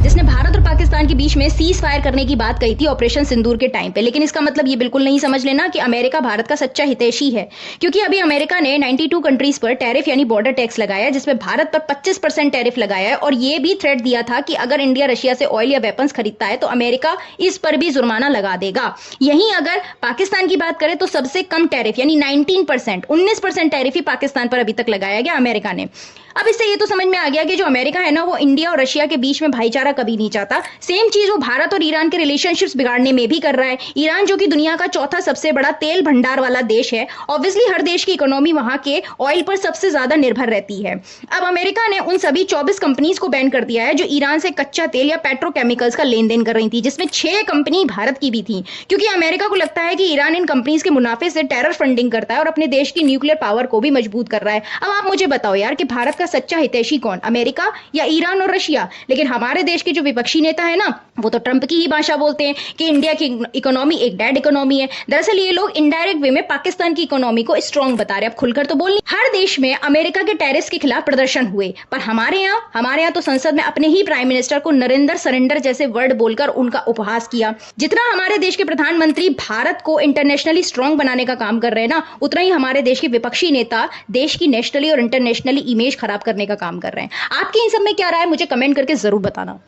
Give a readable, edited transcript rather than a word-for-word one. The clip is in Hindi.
जिसने भारत और पाकिस्तान के बीच में सीज फायर करने की बात कही थी ऑपरेशन सिंदूर के टाइम पे। लेकिन इसका मतलब ये बिल्कुल नहीं समझ लेना कि अमेरिका भारत का सच्चा हितैषी है, क्योंकि अभी अमेरिका ने 92 कंट्रीज पर टैरिफ यानी बॉर्डर टैक्स लगाया है, जिसमें भारत पर 25% टैरिफ लगाया है और ये भी थ्रेट दिया था कि अगर इंडिया रशिया से ऑयल या वेपन्स खरीदता है तो अमेरिका इस पर भी जुर्माना लगा देगा। यहीं अगर पाकिस्तान की बात करें तो सबसे कम टैरिफ यानी 19% टैरिफ ही पाकिस्तान पर अभी तक लगाया गया अमेरिका ने। अब इससे ये तो समझ में आ गया कि जो अमेरिका है ना, वो इंडिया और रशिया के बीच में भाईचारा कभी नहीं चाहता। सेम चीज वो भारत और ईरान के रिलेशनशिप्स बिगाड़ने में भी कर रहा है। ईरान जो कि दुनिया का चौथा सबसे बड़ा तेल भंडार वाला देश है, ऑब्वियसली हर देश की इकोनॉमी वहां के ऑयल पर सबसे ज्यादा निर्भर रहती है। अब अमेरिका ने उन सभी 24 कंपनीज को बैन कर दिया है जो ईरान से कच्चा तेल या पेट्रोकेमिकल्स का लेन देन कर रही थी, जिसमें 6 कंपनी भारत की भी थी, क्योंकि अमेरिका को लगता है कि ईरान इन कंपनीज के मुनाफे से टेरर फंडिंग करता है और अपने देश की न्यूक्लियर पावर को भी मजबूत कर रहा है। अब आप मुझे बताओ यार कि भारत का सच्चा हितैषी कौन, अमेरिका या ईरान और रशिया? लेकिन हमारे देश के जो विपक्षी नेता है ना, वो तो ट्रंप की ही भाषा बोलते हैं कि इंडिया की इकोनॉमी एक डेड इकोनॉमी है। दरअसल ये लोग इनडायरेक्ट वे में पाकिस्तान की इकोनॉमी को स्ट्रांग बता रहे हैं। अब खुलकर तो बोल, हर देश में अमेरिका के टैरिफ के खिलाफ प्रदर्शन हुए, पर हमारे यहाँ तो संसद में अपने ही प्राइम मिनिस्टर को नरेंद्र सरेंडर जैसे वर्ड बोलकर उनका उपहास किया। जितना हमारे देश के प्रधानमंत्री भारत को इंटरनेशनली स्ट्रांग बनाने का काम कर रहे हैं ना, उतना ही हमारे देश के विपक्षी नेता देश की नेशनली और इंटरनेशनली इमेज खराब करने का काम कर रहे हैं। आपकी इन सब में क्या राय है, मुझे कमेंट करके जरूर बताना।